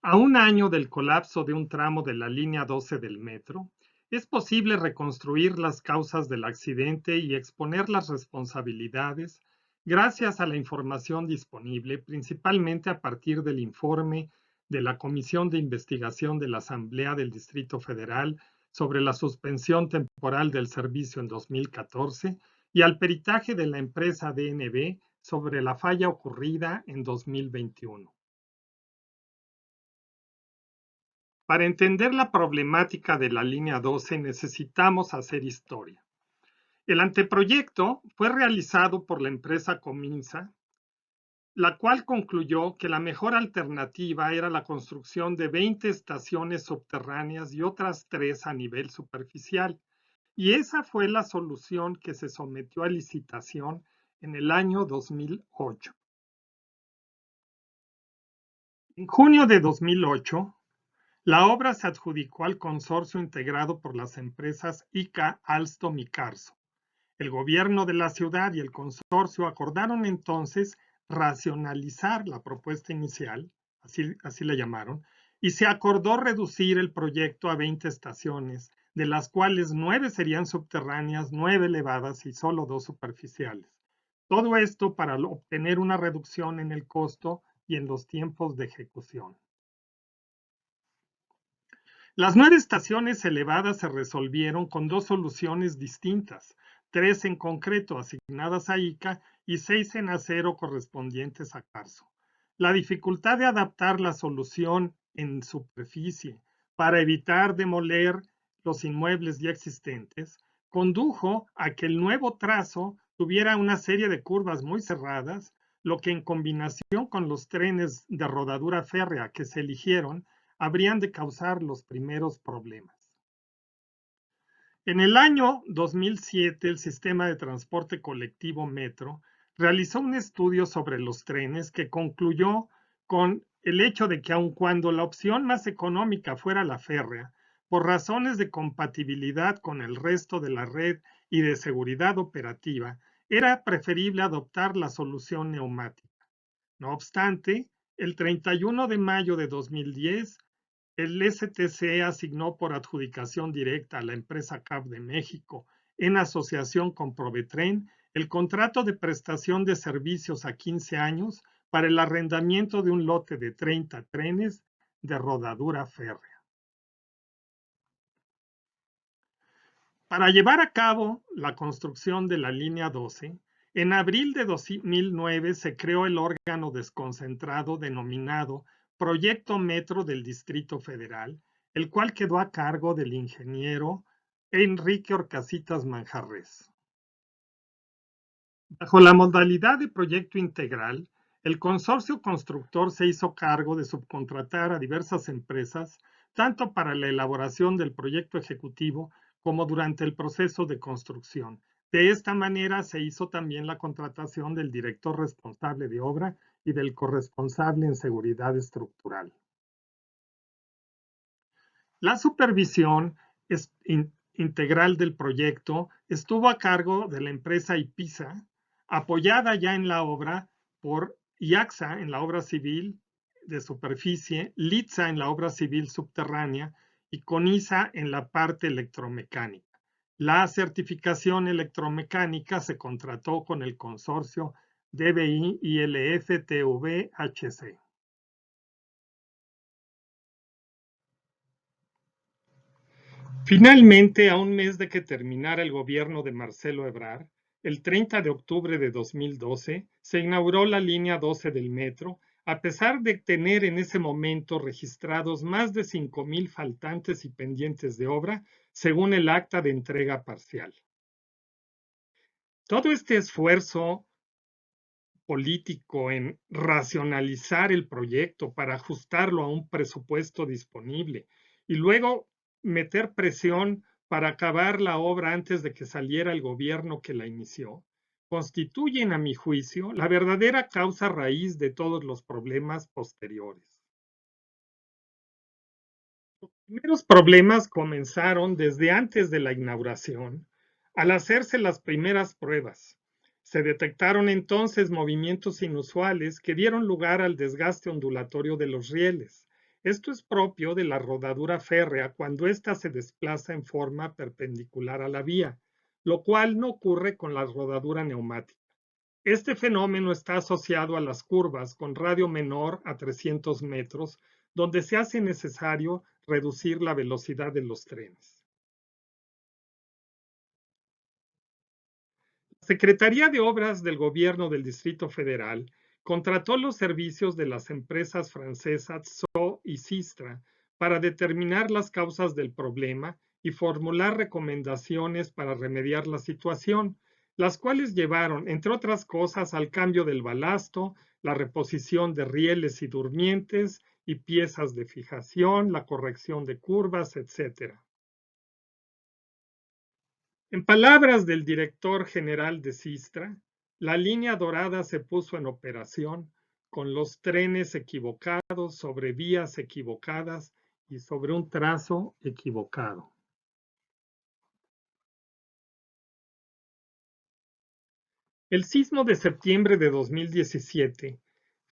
A un año del colapso de un tramo de la línea 12 del metro, es posible reconstruir las causas del accidente y exponer las responsabilidades gracias a la información disponible, principalmente a partir del informe de la Comisión de Investigación de la Asamblea del Distrito Federal sobre la suspensión temporal del servicio en 2014 y al peritaje de la empresa DNB sobre la falla ocurrida en 2021. Para entender la problemática de la línea 12 necesitamos hacer historia. El anteproyecto fue realizado por la empresa Cominsa, la cual concluyó que la mejor alternativa era la construcción de 20 estaciones subterráneas y otras 3 a nivel superficial. Y esa fue la solución que se sometió a licitación en el año 2008. En junio de 2008, la obra se adjudicó al consorcio integrado por las empresas ICA, Alstom y Carso. El gobierno de la ciudad y el consorcio acordaron entonces racionalizar la propuesta inicial, así la llamaron, y se acordó reducir el proyecto a 20 estaciones, de las cuales 9 serían subterráneas, 9 elevadas y solo 2 superficiales. Todo esto para obtener una reducción en el costo y en los tiempos de ejecución. Las 9 estaciones elevadas se resolvieron con 2 soluciones distintas, 3 en concreto asignadas a ICA y 6 en acero correspondientes a Carso. La dificultad de adaptar la solución en superficie para evitar demoler los inmuebles ya existentes condujo a que el nuevo trazo tuviera una serie de curvas muy cerradas, lo que en combinación con los trenes de rodadura férrea que se eligieron habrían de causar los primeros problemas. En el año 2007, el sistema de transporte colectivo Metro realizó un estudio sobre los trenes que concluyó con el hecho de que aun cuando la opción más económica fuera la férrea, por razones de compatibilidad con el resto de la red y de seguridad operativa, era preferible adoptar la solución neumática. No obstante, el 31 de mayo de 2010, el STC asignó por adjudicación directa a la empresa CAF de México, en asociación con Provetren, el contrato de prestación de servicios a 15 años para el arrendamiento de un lote de 30 trenes de rodadura férrea. Para llevar a cabo la construcción de la línea 12, en abril de 2009 se creó el órgano desconcentrado denominado Proyecto Metro del Distrito Federal, el cual quedó a cargo del ingeniero Enrique Orcasitas Manjarres. Bajo la modalidad de proyecto integral, el consorcio constructor se hizo cargo de subcontratar a diversas empresas, tanto para la elaboración del proyecto ejecutivo como durante el proceso de construcción. De esta manera se hizo también la contratación del director responsable de obra y del corresponsable en seguridad estructural. La supervisión integral del proyecto estuvo a cargo de la empresa IPISA, apoyada ya en la obra por IACSA en la obra civil de superficie, LITSA en la obra civil subterránea y CONISA en la parte electromecánica. La certificación electromecánica se contrató con el consorcio DBI ILF TVHC. Finalmente, a un mes de que terminara el gobierno de Marcelo Ebrard, el 30 de octubre de 2012, se inauguró la línea 12 del metro, a pesar de tener en ese momento registrados más de 5,000 faltantes y pendientes de obra, según el acta de entrega parcial. Todo este esfuerzo político en racionalizar el proyecto para ajustarlo a un presupuesto disponible y luego meter presión para acabar la obra antes de que saliera el gobierno que la inició, constituyen, a mi juicio, la verdadera causa raíz de todos los problemas posteriores. Los primeros problemas comenzaron desde antes de la inauguración, al hacerse las primeras pruebas. Se detectaron entonces movimientos inusuales que dieron lugar al desgaste ondulatorio de los rieles. Esto es propio de la rodadura férrea cuando ésta se desplaza en forma perpendicular a la vía, lo cual no ocurre con la rodadura neumática. Este fenómeno está asociado a las curvas con radio menor a 300 metros, donde se hace necesario reducir la velocidad de los trenes. La Secretaría de Obras del Gobierno del Distrito Federal contrató los servicios de las empresas francesas SO y Sistra para determinar las causas del problema y formular recomendaciones para remediar la situación, las cuales llevaron, entre otras cosas, al cambio del balasto, la reposición de rieles y durmientes y piezas de fijación, la corrección de curvas, etc. En palabras del director general de Sistra, la línea dorada se puso en operación con los trenes equivocados sobre vías equivocadas y sobre un trazo equivocado. El sismo de septiembre de 2017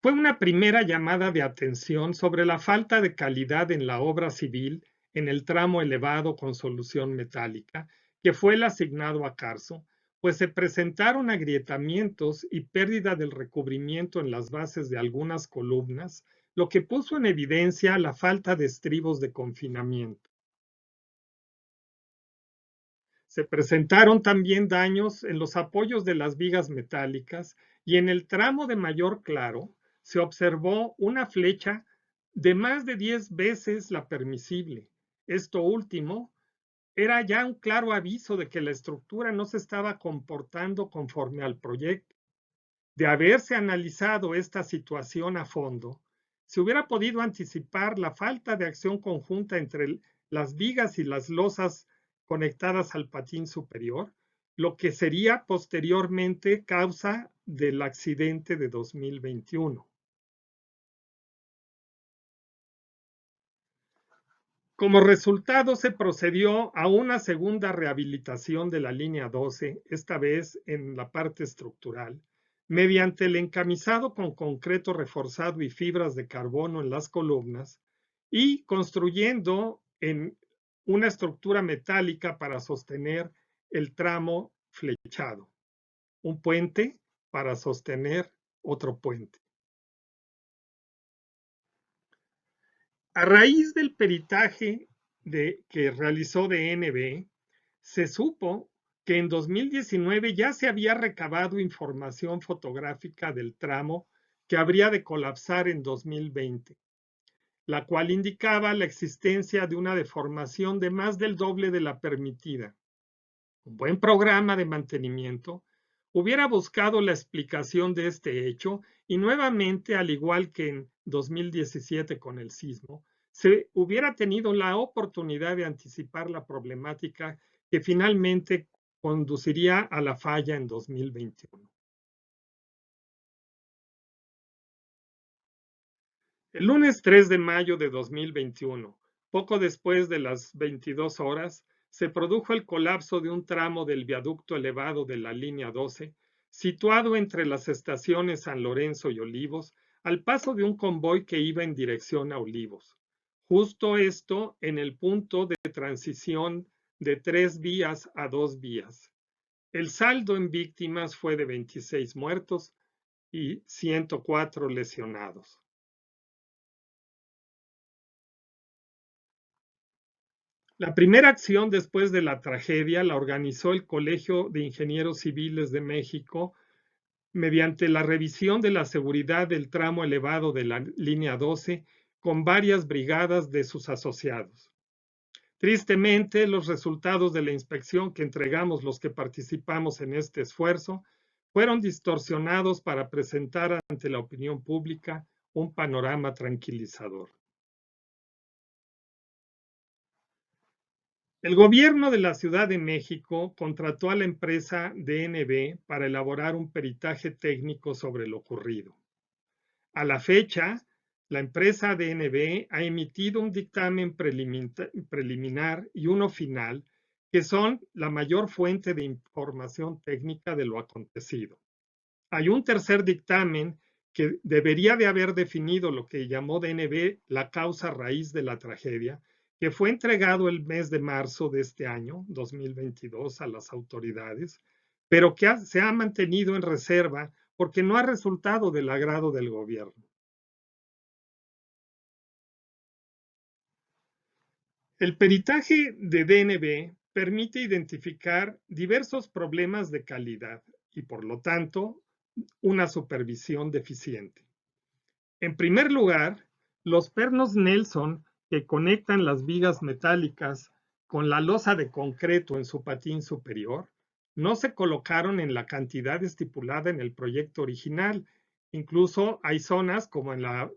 fue una primera llamada de atención sobre la falta de calidad en la obra civil en el tramo elevado con solución metálica, que fue el asignado a Carso, pues se presentaron agrietamientos y pérdida del recubrimiento en las bases de algunas columnas, lo que puso en evidencia la falta de estribos de confinamiento. Se presentaron también daños en los apoyos de las vigas metálicas y en el tramo de mayor claro se observó una flecha de más de 10 veces la permisible. Esto último era ya un claro aviso de que la estructura no se estaba comportando conforme al proyecto. De haberse analizado esta situación a fondo, se hubiera podido anticipar la falta de acción conjunta entre las vigas y las losas conectadas al patín superior, lo que sería posteriormente causa del accidente de 2021. Como resultado, se procedió a una segunda rehabilitación de la línea 12, esta vez en la parte estructural, mediante el encamisado con concreto reforzado y fibras de carbono en las columnas y construyendo en una estructura metálica para sostener el tramo flechado, un puente para sostener otro puente. A raíz del peritaje que realizó DNB, se supo que en 2019 ya se había recabado información fotográfica del tramo que habría de colapsar en 2020, la cual indicaba la existencia de una deformación de más del doble de la permitida. Un buen programa de mantenimiento hubiera buscado la explicación de este hecho y nuevamente, al igual que en 2017 con el sismo, se hubiera tenido la oportunidad de anticipar la problemática que finalmente conduciría a la falla en 2021. El lunes 3 de mayo de 2021, poco después de las 22 horas, se produjo el colapso de un tramo del viaducto elevado de la línea 12, situado entre las estaciones San Lorenzo y Olivos, al paso de un convoy que iba en dirección a Olivos. Justo esto en el punto de transición de 3 vías a 2 vías. El saldo en víctimas fue de 26 muertos y 104 lesionados. La primera acción después de la tragedia la organizó el Colegio de Ingenieros Civiles de México mediante la revisión de la seguridad del tramo elevado de la línea 12 con varias brigadas de sus asociados. Tristemente, los resultados de la inspección que entregamos los que participamos en este esfuerzo fueron distorsionados para presentar ante la opinión pública un panorama tranquilizador. El gobierno de la Ciudad de México contrató a la empresa DNB para elaborar un peritaje técnico sobre lo ocurrido. A la fecha, la empresa DNB ha emitido un dictamen preliminar y uno final, que son la mayor fuente de información técnica de lo acontecido. Hay un tercer dictamen que debería de haber definido lo que llamó DNB la causa raíz de la tragedia, que fue entregado el mes de marzo de este año, 2022, a las autoridades, pero que se ha mantenido en reserva porque no ha resultado del agrado del gobierno. El peritaje de DNB permite identificar diversos problemas de calidad y, por lo tanto, una supervisión deficiente. En primer lugar, los pernos Nelson que conectan las vigas metálicas con la losa de concreto en su patín superior no se colocaron en la cantidad estipulada en el proyecto original. Incluso hay zonas, como en la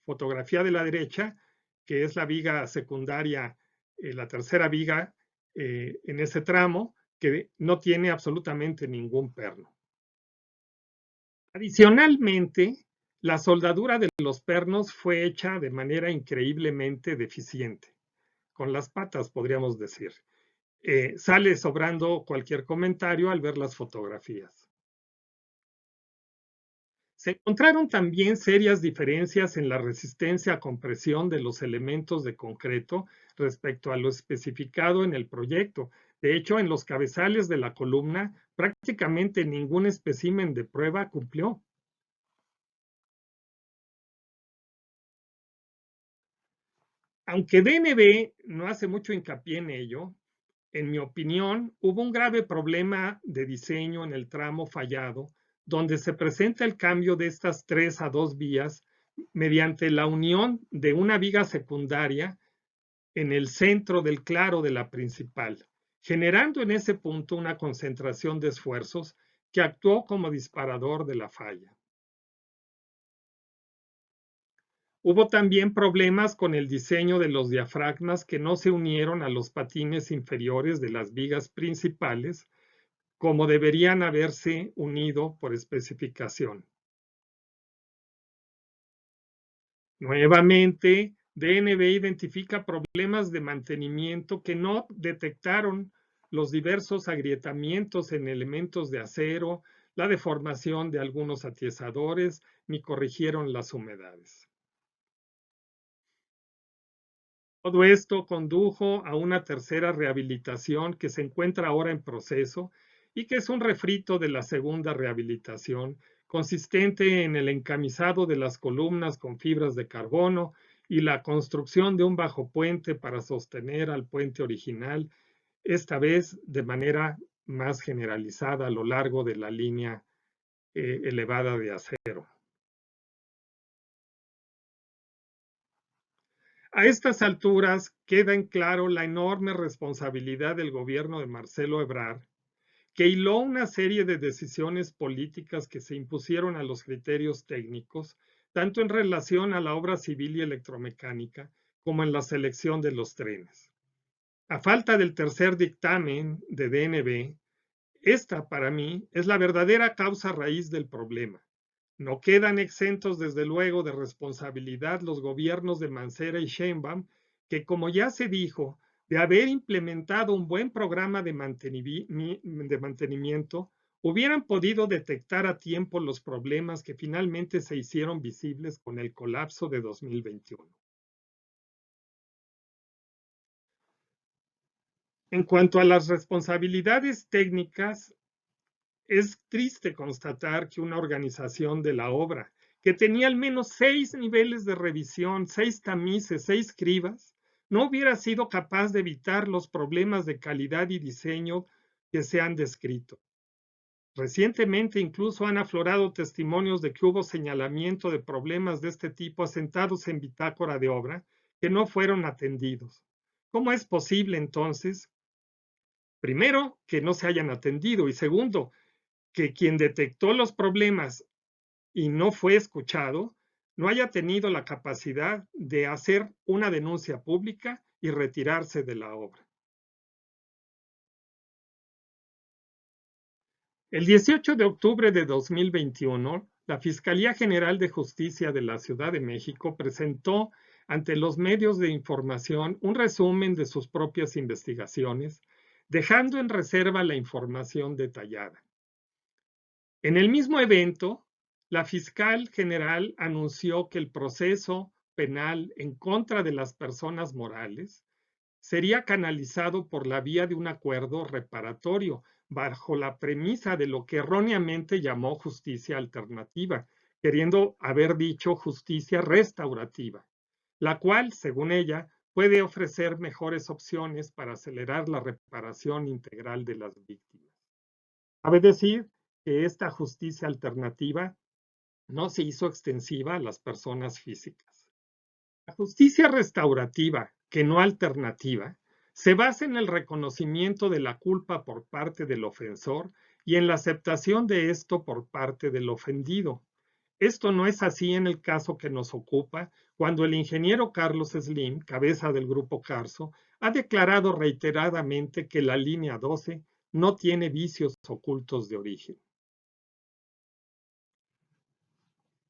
fotografía de la derecha, que es la viga secundaria, la tercera viga en ese tramo, que no tiene absolutamente ningún perno. Adicionalmente, la soldadura de los pernos fue hecha de manera increíblemente deficiente, con las patas podríamos decir. Sale sobrando cualquier comentario al ver las fotografías. Se encontraron también serias diferencias en la resistencia a compresión de los elementos de concreto respecto a lo especificado en el proyecto. De hecho, en los cabezales de la columna, prácticamente ningún espécimen de prueba cumplió. Aunque DNB no hace mucho hincapié en ello, en mi opinión, hubo un grave problema de diseño en el tramo fallado, donde se presenta el cambio de estas 3 a 2 vías mediante la unión de una viga secundaria en el centro del claro de la principal, generando en ese punto una concentración de esfuerzos que actuó como disparador de la falla. Hubo también problemas con el diseño de los diafragmas que no se unieron a los patines inferiores de las vigas principales, como deberían haberse unido por especificación. Nuevamente, DNB identifica problemas de mantenimiento que no detectaron los diversos agrietamientos en elementos de acero, la deformación de algunos atiesadores, ni corrigieron las humedades. Todo esto condujo a una tercera rehabilitación que se encuentra ahora en proceso y que es un refrito de la segunda rehabilitación, consistente en el encamisado de las columnas con fibras de carbono y la construcción de un bajopuente para sostener al puente original, esta vez de manera más generalizada a lo largo de la línea elevada de acero. A estas alturas queda en claro la enorme responsabilidad del gobierno de Marcelo Ebrard, que hiló una serie de decisiones políticas que se impusieron a los criterios técnicos, tanto en relación a la obra civil y electromecánica, como en la selección de los trenes. A falta del tercer dictamen de DNB, esta, para mí, es la verdadera causa raíz del problema. No quedan exentos, desde luego, de responsabilidad los gobiernos de Mancera y Sheinbaum, que, como ya se dijo, de haber implementado un buen programa de mantenimiento, hubieran podido detectar a tiempo los problemas que finalmente se hicieron visibles con el colapso de 2021. En cuanto a las responsabilidades técnicas, es triste constatar que una organización de la obra, que tenía al menos 6 niveles de revisión, 6 tamices, 6 cribas, no hubiera sido capaz de evitar los problemas de calidad y diseño que se han descrito. Recientemente incluso han aflorado testimonios de que hubo señalamiento de problemas de este tipo asentados en bitácora de obra que no fueron atendidos. ¿Cómo es posible entonces? Primero, que no se hayan atendido, y segundo, que quien detectó los problemas y no fue escuchado, no haya tenido la capacidad de hacer una denuncia pública y retirarse de la obra. El 18 de octubre de 2021, la Fiscalía General de Justicia de la Ciudad de México presentó ante los medios de información un resumen de sus propias investigaciones, dejando en reserva la información detallada. En el mismo evento, La fiscal general anunció que el proceso penal en contra de las personas morales sería canalizado por la vía de un acuerdo reparatorio, bajo la premisa de lo que erróneamente llamó justicia alternativa, queriendo haber dicho justicia restaurativa, la cual, según ella, puede ofrecer mejores opciones para acelerar la reparación integral de las víctimas. Cabe decir que esta justicia alternativa no se hizo extensiva a las personas físicas. La justicia restaurativa, que no alternativa, se basa en el reconocimiento de la culpa por parte del ofensor y en la aceptación de esto por parte del ofendido. Esto no es así en el caso que nos ocupa, cuando el ingeniero Carlos Slim, cabeza del Grupo Carso, ha declarado reiteradamente que la línea 12 no tiene vicios ocultos de origen.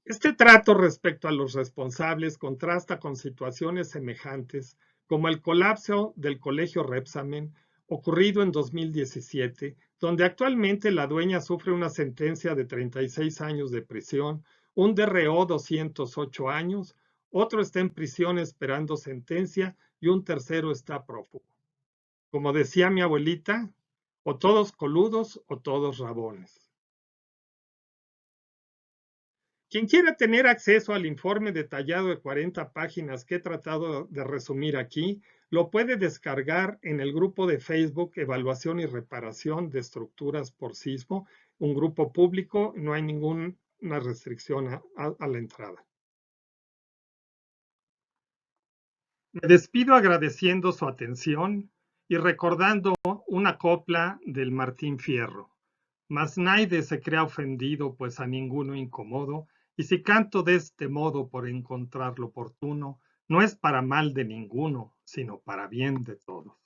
Este trato respecto a los responsables contrasta con situaciones semejantes como el colapso del Colegio Repsamen ocurrido en 2017, donde actualmente la dueña sufre una sentencia de 36 años de prisión, un DRO 208 años, otro está en prisión esperando sentencia y un tercero está prófugo. Como decía mi abuelita, o todos coludos o todos rabones. Quien quiera tener acceso al informe detallado de 40 páginas que he tratado de resumir aquí, lo puede descargar en el grupo de Facebook Evaluación y Reparación de Estructuras por Sismo, un grupo público, no hay ninguna restricción a la entrada. Me despido agradeciendo su atención y recordando una copla del Martín Fierro. Mas nadie se crea ofendido, pues a ninguno incomodo, y si canto de este modo por encontrarlo oportuno, no es para mal de ninguno, sino para bien de todos.